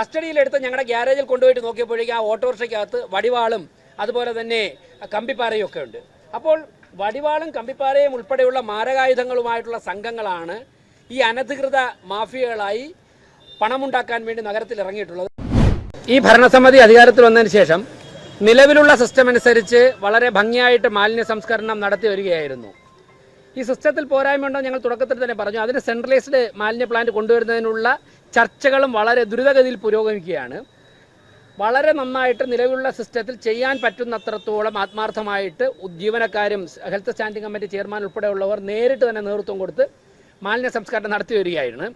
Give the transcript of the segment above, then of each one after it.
കസ്റ്റഡിയിലെടുത്ത് ഞങ്ങളുടെ ഗ്യാരേജിൽ കൊണ്ടുപോയിട്ട് നോക്കിയപ്പോഴേക്കും ആ ഓട്ടോറിക്ഷയ്ക്കകത്ത് വടിവാളും അതുപോലെ തന്നെ കമ്പിപ്പാരയും ഒക്കെ ഉണ്ട്. അപ്പോൾ വടിവാളും കമ്പിപ്പാരയും ഉൾപ്പെടെയുള്ള മാരകായുധങ്ങളുമായിട്ടുള്ള സംഘങ്ങളാണ് ഈ അനധികൃത മാഫിയകളായി പണമുണ്ടാക്കാൻ വേണ്ടി നഗരത്തിൽ ഇറങ്ങിയിട്ടുള്ളത്. ഈ ഭരണസമിതി അധികാരത്തിൽ വന്നതിന് ശേഷം നിലവിലുള്ള സിസ്റ്റം അനുസരിച്ച് വളരെ ഭംഗിയായിട്ട് മാലിന്യ സംസ്കരണം നടത്തി വരികയായിരുന്നു. ഈ സിസ്റ്റത്തിൽ പോരായ്മയുണ്ടോ ഞങ്ങൾ തുടക്കത്തിൽ തന്നെ പറഞ്ഞു. അതിന് സെൻട്രലൈസ്ഡ് മാലിന്യ പ്ലാന്റ് കൊണ്ടുവരുന്നതിനുള്ള ചർച്ചകളും വളരെ ദ്രുതഗതിയിൽ പുരോഗമിക്കുകയാണ്. വളരെ നന്നായിട്ട് നിലവിലുള്ള സിസ്റ്റത്തിൽ ചെയ്യാൻ പറ്റുന്നത്രത്തോളം ആത്മാർത്ഥമായിട്ട് ജീവനക്കാരും ഹെൽത്ത് സ്റ്റാൻഡിംഗ് കമ്മിറ്റി ചെയർമാൻ ഉൾപ്പെടെയുള്ളവർ നേരിട്ട് തന്നെ നേതൃത്വം കൊടുത്ത് മാലിന്യ സംസ്കരണം നടത്തി വരികയാണ്.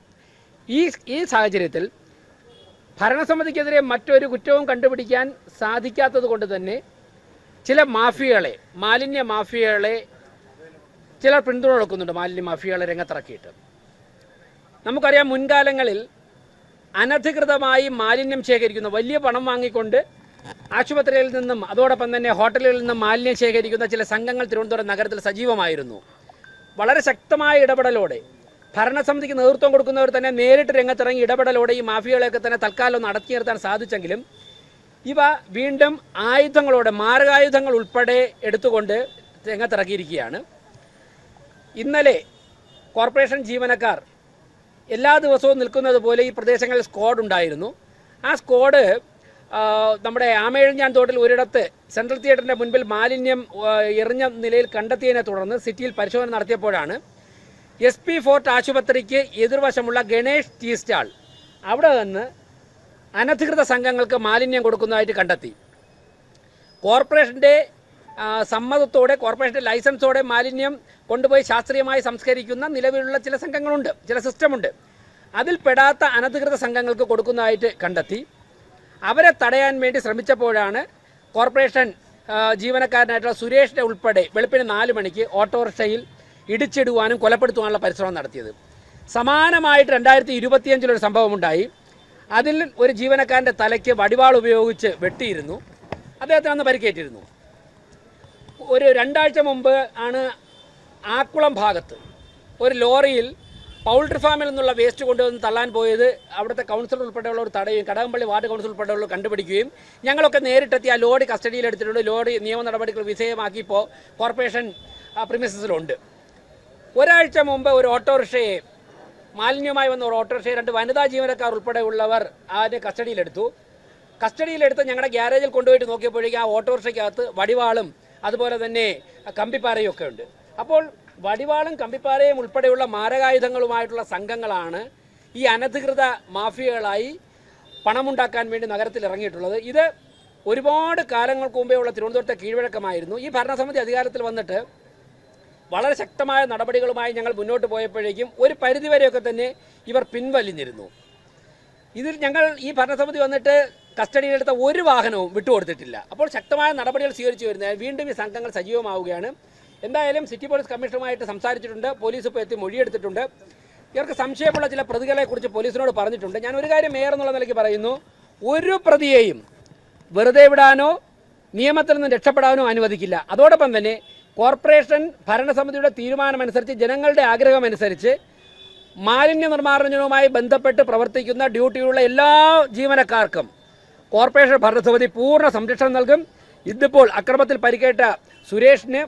ഈ സാഹചര്യത്തിൽ ഭരണസമിതിക്കെതിരെ മറ്റൊരു കുറ്റവും കണ്ടുപിടിക്കാൻ സാധിക്കാത്തത് കൊണ്ട് തന്നെ ചില മാലിന്യ മാഫിയകളെ ചിലർ പിന്തുണ കൊടുക്കുന്നുണ്ട്. മാലിന്യ മാഫിയകളെ രംഗത്തിറക്കിയിട്ട് നമുക്കറിയാം, മുൻകാലങ്ങളിൽ അനധികൃതമായി മാലിന്യം ശേഖരിക്കുന്ന, വലിയ പണം വാങ്ങിക്കൊണ്ട് ആശുപത്രികളിൽ നിന്നും അതോടൊപ്പം തന്നെ ഹോട്ടലുകളിൽ നിന്നും മാലിന്യം ശേഖരിക്കുന്ന ചില സംഘങ്ങൾ തിരുവനന്തപുരം നഗരത്തിൽ സജീവമായിരുന്നു. വളരെ ശക്തമായ ഇടപെടലോടെ ഭരണസമിതിക്ക് നേതൃത്വം കൊടുക്കുന്നവർ തന്നെ നേരിട്ട് രംഗത്തിറങ്ങി ഇടപെടലോടെ ഈ മാഫിയകളെയൊക്കെ തന്നെ തൽക്കാലം ഒന്ന് അടക്കി നിർത്താൻ സാധിച്ചെങ്കിലും ഇവ വീണ്ടും ആയുധങ്ങളോടെ, മാരകായുധങ്ങൾ ഉൾപ്പെടെ എടുത്തുകൊണ്ട് രംഗത്തിറക്കിയിരിക്കുകയാണ്. ഇന്നലെ കോർപ്പറേഷൻ ജീവനക്കാർ എല്ലാ ദിവസവും നിൽക്കുന്നത് പോലെ ഈ പ്രദേശങ്ങളിൽ സ്ക്വാഡ് ഉണ്ടായിരുന്നു. ആ സ്ക്വാഡ് നമ്മുടെ ആമയിഴഞ്ഞാൻ തോട്ടിൽ ഒരിടത്ത് സെൻട്രൽ തിയേറ്ററിൻ്റെ മുൻപിൽ മാലിന്യം എറിഞ്ഞ നിലയിൽ കണ്ടെത്തിയതിനെ തുടർന്ന് സിറ്റിയിൽ പരിശോധന നടത്തിയപ്പോഴാണ് SP ഫോർട്ട് ആശുപത്രിക്ക് എതിർവശമുള്ള ഗണേഷ് ടീ സ്റ്റാൾ അവിടെ നിന്ന് അനധികൃത സംഘങ്ങൾക്ക് മാലിന്യം കൊടുക്കുന്നതായിട്ട് കണ്ടെത്തി. കോർപ്പറേഷൻ്റെ സമ്മതത്തോടെ, കോർപ്പറേഷൻ്റെ ലൈസൻസോടെ മാലിന്യം കൊണ്ടുപോയി ശാസ്ത്രീയമായി സംസ്കരിക്കുന്ന നിലവിലുള്ള ചില സംഘങ്ങളുണ്ട്, ചില സിസ്റ്റമുണ്ട്. അതിൽ പെടാത്ത അനധികൃത സംഘങ്ങൾക്ക് കൊടുക്കുന്നതായിട്ട് കണ്ടെത്തി. അവരെ തടയാൻ വേണ്ടി ശ്രമിച്ചപ്പോഴാണ് കോർപ്പറേഷൻ ജീവനക്കാരനായിട്ടുള്ള സുരേഷിനെ ഉൾപ്പെടെ വെളുപ്പിന് 4 മണിക്ക് ഓട്ടോറിക്ഷയിൽ ഇടിച്ചിടുവാനും കൊലപ്പെടുത്തുവാനുള്ള പരിശ്രമം നടത്തിയത്. സമാനമായിട്ട് 2025 സംഭവമുണ്ടായി. അതിൽ ഒരു ജീവനക്കാരൻ്റെ തലയ്ക്ക് വടിവാൾ ഉപയോഗിച്ച് വെട്ടിയിരുന്നു. അദ്ദേഹത്തിന് അന്ന് പരിക്കേറ്റിരുന്നു. ഒരു 2 ആഴ്ച മുമ്പ് ആണ് ആക്കുളം ഭാഗത്ത് ഒരു ലോറിയിൽ പൗൾട്രി ഫാമിൽ നിന്നുള്ള വേസ്റ്റ് കൊണ്ടുവന്ന് തള്ളാൻ പോയത് അവിടുത്തെ കൗൺസിലർ ഉൾപ്പെടെയുള്ളവർ തടയുകയും കടകംപള്ളി വാർഡ് കൗൺസിൽ ഉൾപ്പെടെയുള്ളവർ കണ്ടുപിടിക്കുകയും ഞങ്ങളൊക്കെ നേരിട്ടെത്തി ആ ലോറി കസ്റ്റഡിയിലെടുത്തിട്ടുണ്ട്. ലോറി നിയമ നടപടികൾ വിധേയമാക്കി ഇപ്പോൾ കോർപ്പറേഷൻ പ്രിമിസസിലുണ്ട്. ഒരാഴ്ച മുമ്പ് ഒരു ഓട്ടോറിക്ഷയെ, മാലിന്യമായി വന്ന ഒരു ഓട്ടോറിക്ഷയെ 2 വനിതാ ജീവനക്കാർ ഉൾപ്പെടെയുള്ളവർ അതിനെ കസ്റ്റഡിയിലെടുത്ത് ഞങ്ങളുടെ ഗ്യാരേജിൽ കൊണ്ടുപോയിട്ട് നോക്കിയപ്പോഴേക്കും ആ ഓട്ടോറിക്ഷയ്ക്കകത്ത് വടിവാളും അതുപോലെ തന്നെ കമ്പിപ്പാരയും ഒക്കെ ഉണ്ട്. അപ്പോൾ വടിവാളും കമ്പിപ്പാരയും ഉൾപ്പെടെയുള്ള മാരകായുധങ്ങളുമായിട്ടുള്ള സംഘങ്ങളാണ് ഈ അനധികൃത മാഫിയകളായി പണമുണ്ടാക്കാൻ വേണ്ടി നഗരത്തിൽ ഇറങ്ങിയിട്ടുള്ളത്. ഇത് ഒരുപാട് കാലങ്ങൾക്ക് മുമ്പേ ഉള്ള തിരുവനന്തപുരത്തെ കീഴ്വഴക്കമായിരുന്നു. ഈ ഭരണസമിതി അധികാരത്തിൽ വന്നിട്ട് വളരെ ശക്തമായ നടപടികളുമായി ഞങ്ങൾ മുന്നോട്ട് പോയപ്പോഴേക്കും ഒരു പരിധിവരെയൊക്കെ തന്നെ ഇവർ പിൻവലിഞ്ഞിരുന്നു. ഇതിൽ ഞങ്ങൾ ഈ ഭരണസമിതി വന്നിട്ട് കസ്റ്റഡിയിലെടുത്ത ഒരു വാഹനവും വിട്ടുകൊടുത്തിട്ടില്ല. അപ്പോൾ ശക്തമായ നടപടികൾ സ്വീകരിച്ചു വരുന്നതിനാൽ വീണ്ടും ഈ സംഘങ്ങൾ സജീവമാവുകയാണ്. എന്തായാലും സിറ്റി പോലീസ് കമ്മീഷണറുമായിട്ട് സംസാരിച്ചിട്ടുണ്ട്. പോലീസ് ഇപ്പോൾ എത്തി മൊഴിയെടുത്തിട്ടുണ്ട്. ഇവർക്ക് സംശയമുള്ള ചില പ്രതികളെക്കുറിച്ച് പോലീസിനോട് പറഞ്ഞിട്ടുണ്ട്. ഞാൻ ഒരു കാര്യം മേയർ എന്നുള്ള നിലയ്ക്ക് പറയുന്നു, ഒരു പ്രതിയെയും വെറുതെ വിടാനോ നിയമത്തിൽ നിന്ന് രക്ഷപ്പെടാനോ അനുവദിക്കില്ല. അതോടൊപ്പം തന്നെ കോർപ്പറേഷൻ ഭരണസമിതിയുടെ തീരുമാനമനുസരിച്ച്, ജനങ്ങളുടെ ആഗ്രഹമനുസരിച്ച് മാലിന്യ നിർമ്മാർജ്ജനവുമായി ബന്ധപ്പെട്ട് പ്രവർത്തിക്കുന്ന ഡ്യൂട്ടിയുള്ള എല്ലാ ജീവനക്കാർക്കും കോർപ്പറേഷൻ ഭരണസമിതി പൂർണ്ണ സംരക്ഷണം നൽകും. ഇതിപ്പോൾ അക്രമത്തിൽ പരിക്കേറ്റ സുരേഷിന്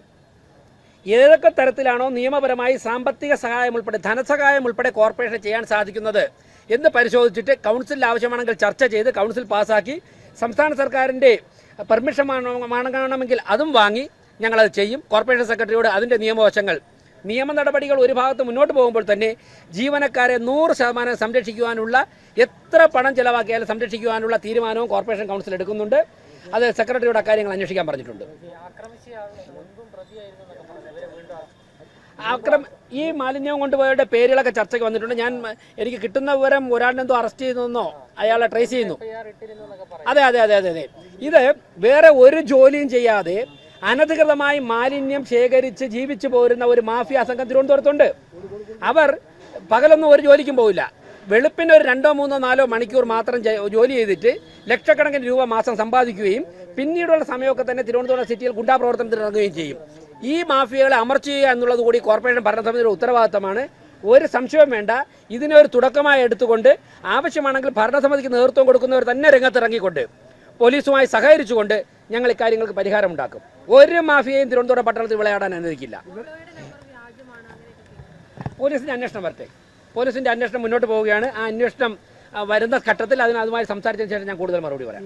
ഏതൊക്കെ തരത്തിലാണോ നിയമപരമായി സാമ്പത്തിക സഹായം ഉൾപ്പെടെ ധനസഹായം ഉൾപ്പെടെ കോർപ്പറേഷൻ ചെയ്യാൻ സാധിക്കുന്നത് എന്ന് പരിശോധിച്ചിട്ട് കൗൺസിലിൽ ആവശ്യമാണെങ്കിൽ ചർച്ച ചെയ്ത് കൗൺസിൽ പാസ്സാക്കി സംസ്ഥാന സർക്കാരിൻ്റെ പെർമിഷൻ വാങ്ങണമെങ്കിൽ അതും വാങ്ങി ഞങ്ങളത് ചെയ്യും. കോർപ്പറേഷൻ സെക്രട്ടറിയോട് അതിൻ്റെ നിയമ നടപടികൾ ഒരു ഭാഗത്ത് മുന്നോട്ട് പോകുമ്പോൾ തന്നെ ജീവനക്കാരെ 100% സംരക്ഷിക്കുവാനുള്ള, എത്ര പണം ചിലവാക്കിയാലും സംരക്ഷിക്കുവാനുള്ള തീരുമാനവും കോർപ്പറേഷൻ കൗൺസിൽ എടുക്കുന്നുണ്ട്. അത് സെക്രട്ടറിയോട് അക്കാര്യങ്ങൾ അന്വേഷിക്കാൻ പറഞ്ഞിട്ടുണ്ട്. ഈ മാലിന്യം കൊണ്ടുപോയവരുടെ പേരുകളൊക്കെ ചർച്ചയ്ക്ക് വന്നിട്ടുണ്ട്. എനിക്ക് കിട്ടുന്ന വിവരം ഒരാളിനെന്തോ അറസ്റ്റ് ചെയ്തെന്നോ അയാളെ ട്രേസ് ചെയ്യുന്നു. അതെ. ഇത് വേറെ ഒരു ജോലിയും ചെയ്യാതെ അനധികൃതമായി മാലിന്യം ശേഖരിച്ച് ജീവിച്ചു പോരുന്ന ഒരു മാഫിയ സംഘം തിരുവനന്തപുരത്തുണ്ട്. അവർ പകലൊന്നും ഒരു ജോലിക്കും പോവില്ല. വെളുപ്പിന് ഒരു 2, 3, 4 മണിക്കൂർ മാത്രം ജോലി ചെയ്തിട്ട് ലക്ഷക്കണക്കിന് രൂപ മാസം സമ്പാദിക്കുകയും പിന്നീടുള്ള സമയമൊക്കെ തന്നെ തിരുവനന്തപുരം സിറ്റിയിൽ ഗുണ്ടാപ്രവർത്തനത്തിൽ ഇറങ്ങുകയും ചെയ്യും. ഈ മാഫിയകളെ അമർച്ച ചെയ്യുക എന്നുള്ളത് കൂടി കോർപ്പറേഷൻ ഭരണസമിതിയുടെ ഉത്തരവാദിത്തമാണ്. ഒരു സംശയവും വേണ്ട. ഇതിനൊരു തുടക്കമായി എടുത്തുകൊണ്ട് ആവശ്യമാണെങ്കിൽ ഭരണസമിതിക്ക് നേതൃത്വം കൊടുക്കുന്നവർ തന്നെ രംഗത്തിറങ്ങിക്കൊണ്ട് പോലീസുമായി സഹകരിച്ചുകൊണ്ട് ഞങ്ങൾ ഇക്കാര്യങ്ങൾക്ക് പരിഹാരമുണ്ടാക്കും. ഒരു മാഫിയയും തിരുവനന്തപുരം പട്ടണത്തിൽ വിളയാടാൻ അനുവദിക്കില്ല. പോലീസിൻ്റെ അന്വേഷണം വരട്ടെ. പോലീസിൻ്റെ അന്വേഷണം മുന്നോട്ട് പോവുകയാണ്. ആ അന്വേഷണം വരുന്ന ഘട്ടത്തിൽ അതുമായി സംസാരിച്ചതിന് ശേഷം ഞാൻ കൂടുതൽ മറുപടി പറയാം.